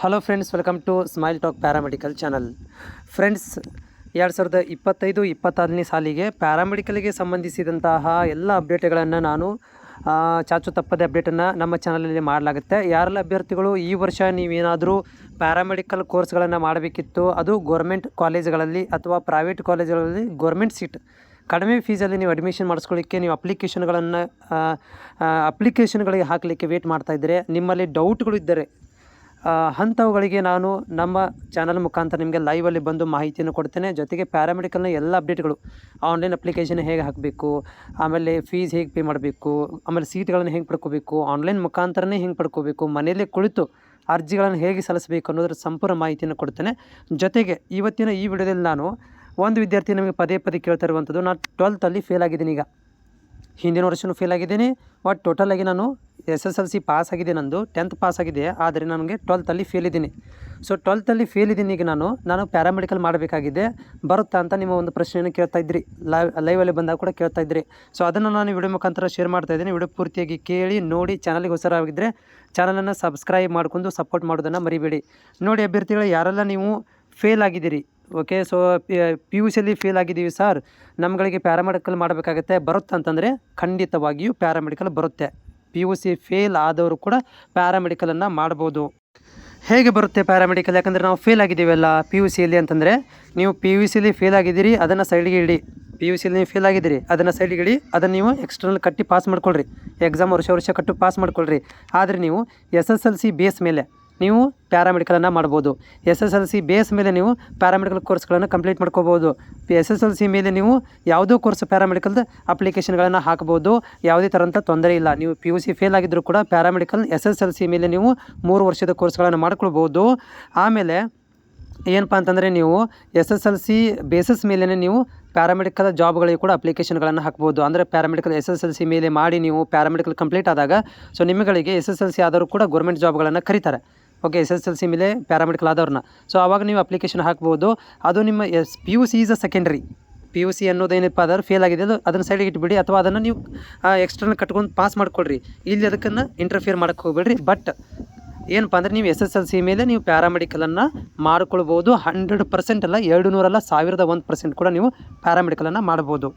Hello friends, welcome to smile talk paramedical channel. Friends, 2025-26ನೇ ಸಾಲಿಗೆ ಪ್ಯಾರಾಮೆಡಿಕಲ್ಗೆ ಸಂಬಂಧಿಸಿದಂತಹ ಎಲ್ಲ ಅಪ್ಡೇಟ್ಗಳನ್ನು ನಾನು ಚಾಚು ತಪ್ಪದೆ ಅಪ್ಡೇಟನ್ನು ನಮ್ಮ ಚಾನಲಲ್ಲಿ ಮಾಡಲಾಗುತ್ತೆ. ಯಾರೆಲ್ಲ ಅಭ್ಯರ್ಥಿಗಳು ಈ ವರ್ಷ ನೀವೇನಾದರೂ ಪ್ಯಾರಾಮೆಡಿಕಲ್ ಕೋರ್ಸ್ಗಳನ್ನು ಮಾಡಬೇಕಿತ್ತು, ಅದು ಗೋರ್ಮೆಂಟ್ ಕಾಲೇಜುಗಳಲ್ಲಿ ಅಥವಾ ಪ್ರೈವೇಟ್ ಕಾಲೇಜುಗಳಲ್ಲಿ ಗೋರ್ಮೆಂಟ್ ಸೀಟ್ ಕಡಿಮೆ ಫೀಸಲ್ಲಿ ನೀವು ಅಡ್ಮಿಷನ್ ಮಾಡಿಸ್ಕೊಳ್ಳಿಕ್ಕೆ ನೀವು ಅಪ್ಲಿಕೇಶನ್ಗಳಿಗೆ ಹಾಕಲಿಕ್ಕೆ ವೇಟ್ ಮಾಡ್ತಾಯಿದ್ದರೆ, ನಿಮ್ಮಲ್ಲಿ ಡೌಟ್ಗಳು ಇದ್ದರೆ ಅಂಥವುಗಳಿಗೆ ನಾನು ನಮ್ಮ ಚಾನಲ್ ಮುಖಾಂತರ ನಿಮಗೆ ಲೈವಲ್ಲಿ ಬಂದು ಮಾಹಿತಿಯನ್ನು ಕೊಡ್ತೇನೆ. ಜೊತೆಗೆ ಪ್ಯಾರಾಮೆಡಿಕಲ್ನ ಎಲ್ಲ ಅಪ್ಡೇಟ್ಗಳು, ಆನ್ಲೈನ್ ಅಪ್ಲಿಕೇಶನ್ ಹೇಗೆ ಹಾಕಬೇಕು, ಆಮೇಲೆ ಫೀಸ್ ಹೇಗೆ ಪೇ ಮಾಡಬೇಕು, ಆಮೇಲೆ ಸೀಟ್ಗಳನ್ನು ಹೇಗೆ ಪಡ್ಕೋಬೇಕು, ಆನ್ಲೈನ್ ಮುಖಾಂತರನೇ ಹೇಗೆ ಪಡ್ಕೋಬೇಕು, ಮನೆಯಲ್ಲೇ ಕುಳಿತು ಅರ್ಜಿಗಳನ್ನು ಹೇಗೆ ಸಲ್ಲಿಸಬೇಕು ಅನ್ನೋದ್ರ ಸಂಪೂರ್ಣ ಮಾಹಿತಿಯನ್ನು ಕೊಡ್ತೇನೆ. ಜೊತೆಗೆ ಇವತ್ತಿನ ಈ ವಿಡಿಯೋದಲ್ಲಿ ನಾನು ಒಂದು ವಿದ್ಯಾರ್ಥಿ ನಮಗೆ ಪದೇ ಕೇಳ್ತಾ ಇರುವಂಥದ್ದು, ನಾನು 12th ಫೇಲ್ ಆಗಿದ್ದೀನಿ. ಈಗ ಹಿಂದಿನ ವರ್ಷವೂ ಫೇಲ್ ಆಗಿದ್ದೀನಿ. ಬಟ್ ಟೋಟಲಾಗಿ ನಾನು SSLC ಪಾಸ್ ಆಗಿದೆ, ನಂದು 10th ಪಾಸ್ ಆಗಿದೆ. ಆದರೆ ನನಗೆ 12th ಫೇಲ್ ಇದ್ದೀನಿ. ಸೊ 12th ಫೇಲ್ ಇದ್ದೀನಿ. ಈಗ ನಾನು ಪ್ಯಾರಾಮೆಡಿಕಲ್ ಮಾಡಬೇಕಾಗಿದೆ, ಬರುತ್ತಾ ಅಂತ ನಿಮ್ಮ ಒಂದು ಪ್ರಶ್ನೆಯನ್ನು ಕೇಳ್ತಾ ಇದ್ರಿ, ಲೈವಲ್ಲಿ ಬಂದಾಗ ಕೂಡ ಕೇಳ್ತಾ ಇದ್ರಿ. ಸೊ ಅದನ್ನು ನಾನು ವಿಡಿಯೋ ಮುಖಾಂತರ ಶೇರ್ ಮಾಡ್ತಾ ಇದ್ದೀನಿ. ವಿಡಿಯೋ ಪೂರ್ತಿಯಾಗಿ ಕೇಳಿ ನೋಡಿ. ಚಾನಲ್ಗೆ ಹೊಸರಾಗಿದ್ದರೆ ಚಾನಲನ್ನು ಸಬ್ಸ್ಕ್ರೈಬ್ ಮಾಡ್ಕೊಂಡು ಸಪೋರ್ಟ್ ಮಾಡೋದನ್ನು ಮರಿಬೇಡಿ. ನೋಡಿ ಅಭ್ಯರ್ಥಿಗಳು, ಯಾರೆಲ್ಲ ನೀವು ಫೇಲ್ ಆಗಿದ್ದೀರಿ, ಓಕೆ, ಸೊ PUCಯಲ್ಲಿ ಫೇಲ್ ಆಗಿದ್ದೀವಿ ಸರ್, ನಮ್ಗಳಿಗೆ ಪ್ಯಾರಾಮೆಡಿಕಲ್ ಮಾಡಬೇಕಾಗತ್ತೆ, ಬರುತ್ತೆ ಅಂತಂದರೆ ಖಂಡಿತವಾಗಿಯೂ ಪ್ಯಾರಾಮೆಡಿಕಲ್ ಬರುತ್ತೆ. PUC ಫೇಲ್ ಆದವರು ಕೂಡ ಪ್ಯಾರಾಮೆಡಿಕಲನ್ನು ಮಾಡ್ಬೋದು. ಹೇಗೆ ಬರುತ್ತೆ ಪ್ಯಾರಾಮೆಡಿಕಲ್? ಯಾಕಂದರೆ ನಾವು ಫೇಲ್ ಆಗಿದ್ದೀವಲ್ಲ PUCಯಲ್ಲಿ ಅಂತಂದರೆ, ನೀವು PUCಯಲ್ಲಿ ಫೇಲ್ ಆಗಿದ್ದೀರಿ, ಅದನ್ನು ಸೈಡ್ಗೆ ಇಡಿ. PUCಯಲ್ಲಿ ನೀವು ಫೇಲ್ ಆಗಿದ್ದೀರಿ, ಅದನ್ನು ಸೈಡ್ಗೆ ಇಡಿ. ಅದನ್ನು ನೀವು ಎಕ್ಸ್ಟರ್ನಲ್ ಕಟ್ಟಿ ಪಾಸ್ ಮಾಡ್ಕೊಳ್ರಿ, ಎಕ್ಸಾಮ್ ವರ್ಷ ಕಟ್ಟು ಪಾಸ್ ಮಾಡ್ಕೊಳ್ರಿ. ಆದರೆ ನೀವು SSLC ಬೇಸ್ ಮೇಲೆ ನೀವು ಪ್ಯಾರಾಮೆಡಿಕಲನ್ನು ಮಾಡ್ಬೋದು. SSLC ಬೇಸ್ ಮೇಲೆ ನೀವು ಪ್ಯಾರಾಮೆಡಿಕಲ್ ಕೋರ್ಸ್ಗಳನ್ನು ಕಂಪ್ಲೀಟ್ ಮಾಡ್ಕೋಬೋದು. SSLC ಮೇಲೆ ನೀವು ಯಾವುದೋ ಕೋರ್ಸ್ ಪ್ಯಾರಾಮೆಡಿಕಲ್ದು ಅಪ್ಲಿಕೇಶನ್ಗಳನ್ನು ಹಾಕ್ಬೋದು. ಯಾವುದೇ ಥರಂಥ ತೊಂದರೆ ಇಲ್ಲ. ನೀವು PUC ಫೇಲ್ ಆಗಿದ್ದರೂ ಕೂಡ ಪ್ಯಾರಾಮೆಡಿಕಲ್ SSLC ಮೇಲೆ ನೀವು 3 ವರ್ಷದ ಕೋರ್ಸ್ಗಳನ್ನು ಮಾಡ್ಕೊಳ್ಬೋದು. ಆಮೇಲೆ ಏನಪ್ಪ ಅಂತಂದರೆ, ನೀವು SSLC ಬೇಸಿಸ್ ಮೇಲೇ ನೀವು ಪ್ಯಾರಾಮೆಡಿಕಲ್ ಜಾಬ್ಗಳಿಗೆ ಕೂಡ ಅಪ್ಲಿಕೇಶನ್ಗಳನ್ನು ಹಾಕ್ಬೋದು. ಅಂದರೆ ಪ್ಯಾರಾಮೆಡಿಕಲ್ SSLC ಮೇಲೆ ಮಾಡಿ ನೀವು ಪ್ಯಾರಾಮೆಡಿಕಲ್ ಕಂಪ್ಲೀಟ್ ಆದಾಗ, ಸೊ ನಿಮ್ಮಗಳಿಗೆ SSLC ಆದರೂ ಕೂಡ ಗೌರ್ಮೆಂಟ್ ಜಾಬ್ಗಳನ್ನು ಕರೀತಾರೆ. ಓಕೆ, SSLC ಮೇಲೆ ಪ್ಯಾರಾಮೆಡಿಕಲ್ ಆದವ್ರನ್ನ, ಸೊ ಆವಾಗ ನೀವು ಅಪ್ಲಿಕೇಶನ್ ಹಾಕ್ಬೋದು. ಅದು ನಿಮ್ಮ PUC is a secondary. PUC ಅನ್ನೋದೇನಪ್ಪ ಆದ್ರೆ ಫೇಲ್ ಆಗಿದೆ, ಅದನ್ನು ಸೈಡಿಗೆ ಇಟ್ಬಿಡಿ, ಅಥವಾ ಅದನ್ನು ನೀವು ಎಕ್ಸ್ಟರ್ನಲ್ ಕಟ್ಕೊಂಡು ಪಾಸ್ ಮಾಡ್ಕೊಳ್ರಿ. ಇಲ್ಲಿ ಅದಕ್ಕನ್ನು ಇಂಟರ್ಫಿಯರ್ ಮಾಡೋಕ್ಕೆ ಹೋಗ್ಬೇಡ್ರಿ. ಬಟ್ ಏನಪ್ಪ ಅಂದರೆ, ನೀವು SSLC ಮೇಲೆ ನೀವು ಪ್ಯಾರಾಮೆಡಿಕಲನ್ನು ಮಾಡ್ಕೊಳ್ಬೋದು. 100% ಅಲ್ಲ, 200 ಅಲ್ಲ, 1001% ಕೂಡ ನೀವು ಪ್ಯಾರಾಮೆಡಿಕಲನ್ನು ಮಾಡ್ಬೋದು.